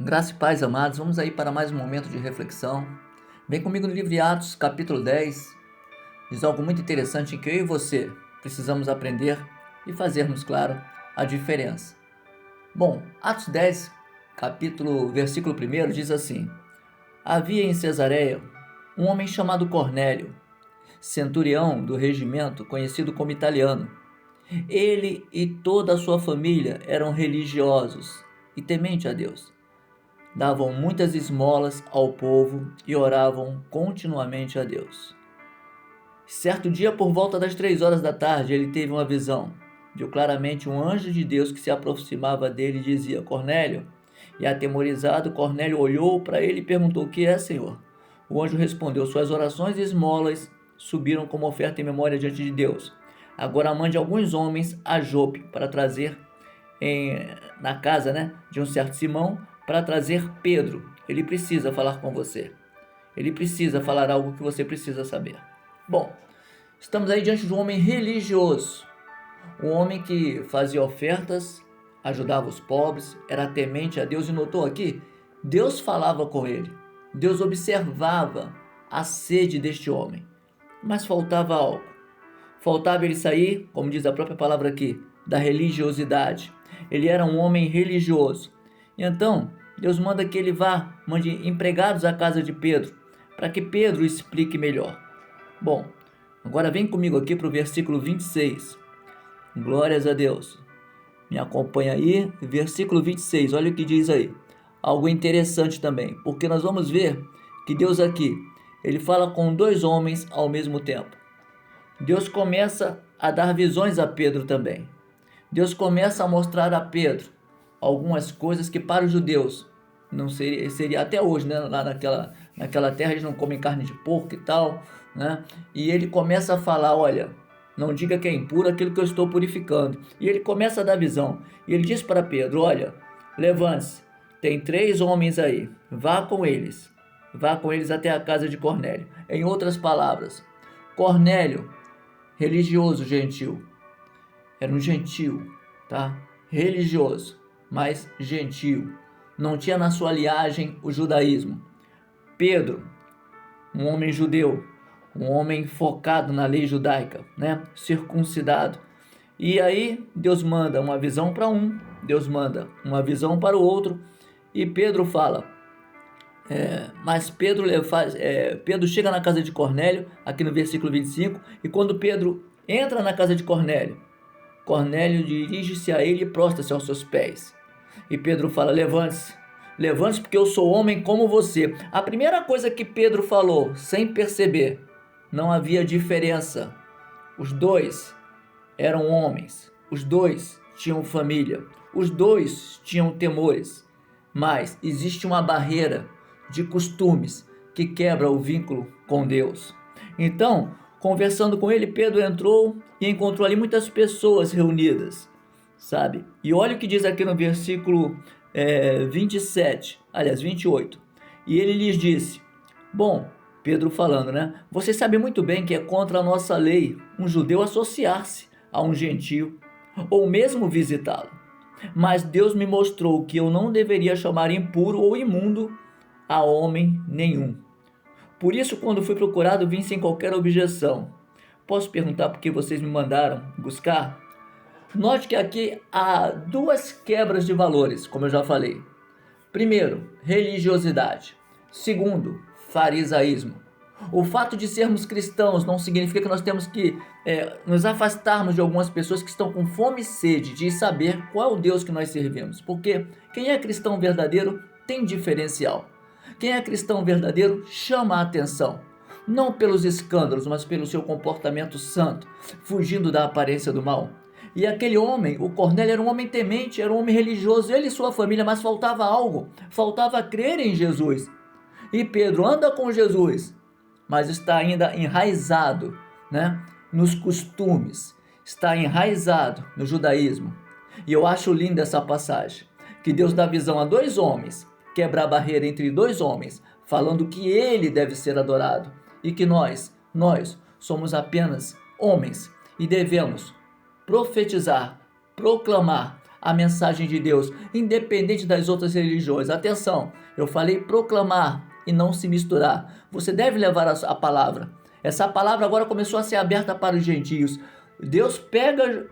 Graça e paz, amados, vamos aí para mais um momento de reflexão. Vem comigo no livro de Atos, capítulo 10. Diz algo muito interessante em que eu e você precisamos aprender e fazermos, claro, a diferença. Bom, Atos 10, versículo 1 diz assim: Havia em Cesareia um homem chamado Cornélio, centurião do regimento conhecido como italiano. Ele e toda a sua família eram religiosos e tementes a Deus. Davam muitas esmolas ao povo e oravam continuamente a Deus. Certo dia, por volta das 3 horas da tarde, ele teve uma visão. Viu claramente um anjo de Deus que se aproximava dele e dizia: Cornélio. E atemorizado, Cornélio olhou para ele e perguntou: O que é, Senhor? O anjo respondeu: Suas orações e esmolas subiram como oferta em memória diante de Deus. Agora mande alguns homens a Jope para trazer na casa, de um certo Simão, para trazer Pedro. Ele precisa falar com você. Ele precisa falar algo que você precisa saber. Bom, estamos aí diante de um homem religioso. Um homem que fazia ofertas, ajudava os pobres, era temente a Deus. E notou aqui, Deus falava com ele. Deus observava a sede deste homem. Mas faltava algo. Faltava ele sair, como diz a própria palavra aqui, da religiosidade. Ele era um homem religioso. E então, Deus manda que ele mande empregados à casa de Pedro, para que Pedro explique melhor. Bom, agora vem comigo aqui para o versículo 26. Glórias a Deus. Me acompanha aí, versículo 26, olha o que diz aí. Algo interessante também, porque nós vamos ver que Deus aqui, ele fala com dois homens ao mesmo tempo. Deus começa a dar visões a Pedro também. Deus começa a mostrar a Pedro algumas coisas que para os judeus não seria até hoje, né? Lá naquela terra eles não comem carne de porco e tal, né? E ele começa a falar: olha, não diga que é impuro aquilo que eu estou purificando. E ele começa a dar visão. E ele diz para Pedro: olha, levante-se, tem 3 homens aí, vá com eles até a casa de Cornélio. Em outras palavras, Cornélio, religioso gentil, era um gentil, tá? Religioso, mas gentil. Não tinha na sua linhagem o judaísmo. Pedro, um homem judeu, um homem focado na lei judaica, né? Circuncidado. E aí Deus manda uma visão para um, Deus manda uma visão para o outro, e Pedro fala. Mas Pedro chega na casa de Cornélio, aqui no versículo 25, e quando Pedro entra na casa de Cornélio, Cornélio dirige-se a ele e prostra-se aos seus pés. E Pedro fala: levante-se, porque eu sou homem como você. A primeira coisa que Pedro falou, sem perceber, não havia diferença. Os dois eram homens, os dois tinham família, os dois tinham temores, mas existe uma barreira de costumes que quebra o vínculo com Deus. Então, conversando com ele, Pedro entrou e encontrou ali muitas pessoas reunidas, sabe? E olha o que diz aqui no versículo 28. E ele lhes disse: bom, Pedro falando, né? Você sabe muito bem que é contra a nossa lei um judeu associar-se a um gentio ou mesmo visitá-lo. Mas Deus me mostrou que eu não deveria chamar impuro ou imundo a homem nenhum. Por isso, quando fui procurado, vim sem qualquer objeção. Posso perguntar por que vocês me mandaram buscar? Note que aqui há 2 quebras de valores, como eu já falei. Primeiro, religiosidade. Segundo, farisaísmo. O fato de sermos cristãos não significa que nós temos que nos afastarmos de algumas pessoas que estão com fome e sede de saber qual é o Deus que nós servimos. Porque quem é cristão verdadeiro tem diferencial. Quem é cristão verdadeiro chama a atenção. Não pelos escândalos, mas pelo seu comportamento santo, fugindo da aparência do mal. E aquele homem, o Cornélio, era um homem temente, era um homem religioso, ele e sua família, mas faltava algo, faltava crer em Jesus. E Pedro anda com Jesus, mas está ainda enraizado, nos costumes, está enraizado no judaísmo. E eu acho linda essa passagem, que Deus dá visão a 2 homens, quebra a barreira entre 2 homens, falando que ele deve ser adorado, e que nós somos apenas homens, e devemos profetizar, proclamar a mensagem de Deus, independente das outras religiões. Atenção, eu falei proclamar e não se misturar. Você deve levar a palavra. Essa palavra agora começou a ser aberta para os gentios. Deus pega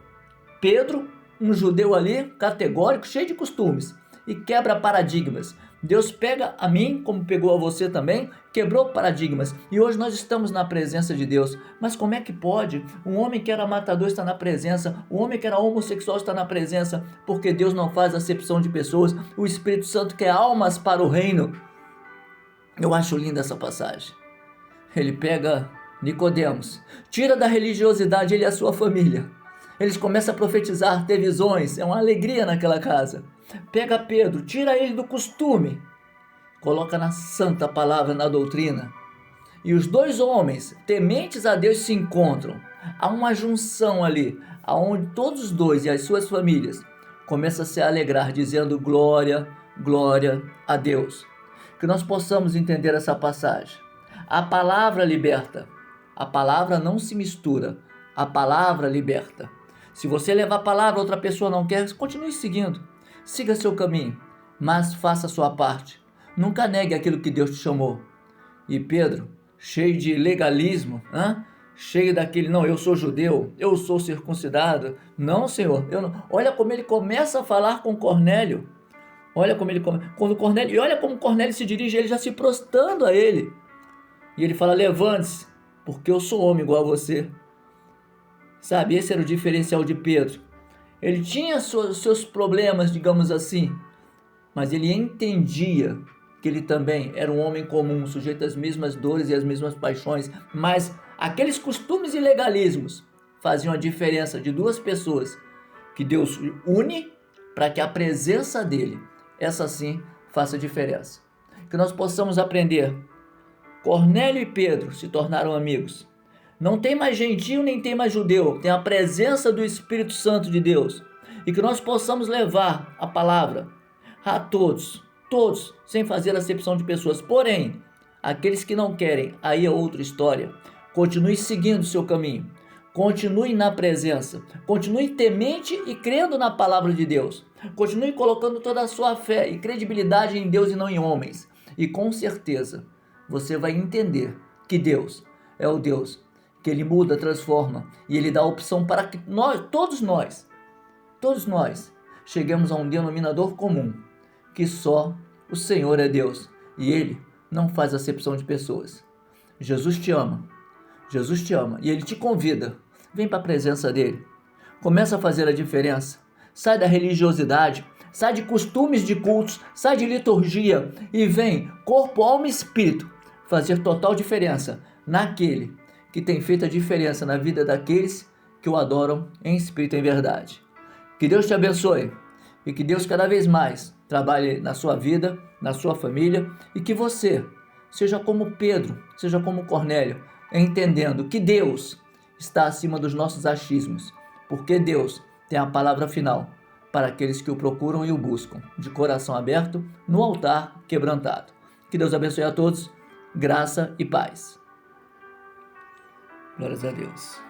Pedro, um judeu ali, categórico, cheio de costumes, e quebra paradigmas. Deus pega a mim, como pegou a você também, quebrou paradigmas. E hoje nós estamos na presença de Deus. Mas como é que pode? Um homem que era matador está na presença, um homem que era homossexual está na presença, porque Deus não faz acepção de pessoas. O Espírito Santo quer almas para o reino. Eu acho linda essa passagem. Ele pega Nicodemos, tira da religiosidade ele e a sua família. Eles começam a profetizar, ter visões, é uma alegria naquela casa. Pega Pedro, tira ele do costume, coloca na santa palavra, na doutrina. E os dois homens, tementes a Deus, se encontram. Há uma junção ali, onde todos os dois e as suas famílias começam a se alegrar, dizendo glória, glória a Deus. Que nós possamos entender essa passagem. A palavra liberta, a palavra não se mistura, a palavra liberta. Se você levar a palavra, outra pessoa não quer, continue seguindo. Siga seu caminho, mas faça a sua parte. Nunca negue aquilo que Deus te chamou. E Pedro, cheio de legalismo, cheio daquele, não, eu sou judeu, eu sou circuncidado. Não, Senhor, eu não. Olha como ele começa a falar com Cornélio. Olha como ele quando Cornélio, e olha como Cornélio se dirige, ele já se prostrando a ele. E ele fala, levante-se, porque eu sou homem igual a você. Sabe, esse era o diferencial de Pedro. Ele tinha seus problemas, digamos assim, mas ele entendia que ele também era um homem comum, sujeito às mesmas dores e às mesmas paixões, mas aqueles costumes e legalismos faziam a diferença de duas pessoas que Deus une para que a presença dele, essa sim, faça diferença. Que nós possamos aprender. Cornélio e Pedro se tornaram amigos. Não tem mais gentio nem tem mais judeu, tem a presença do Espírito Santo de Deus. E que nós possamos levar a palavra a todos, sem fazer acepção de pessoas. Porém, aqueles que não querem, aí é outra história. Continue seguindo o seu caminho, continue na presença, continue temente e crendo na palavra de Deus. Continue colocando toda a sua fé e credibilidade em Deus e não em homens. E com certeza, você vai entender que Deus é o Deus que Ele muda, transforma, e Ele dá a opção para que todos nós, cheguemos a um denominador comum, que só o Senhor é Deus, e Ele não faz acepção de pessoas. Jesus te ama, e Ele te convida, vem para a presença dEle, começa a fazer a diferença, sai da religiosidade, sai de costumes de cultos, sai de liturgia, e vem, corpo, alma e espírito, fazer total diferença naquele que tem feito a diferença na vida daqueles que o adoram em espírito e em verdade. Que Deus te abençoe e que Deus cada vez mais trabalhe na sua vida, na sua família, e que você seja como Pedro, seja como Cornélio, entendendo que Deus está acima dos nossos achismos, porque Deus tem a palavra final para aqueles que o procuram e o buscam, de coração aberto, no altar quebrantado. Que Deus abençoe a todos, graça e paz. Glórias a Deus.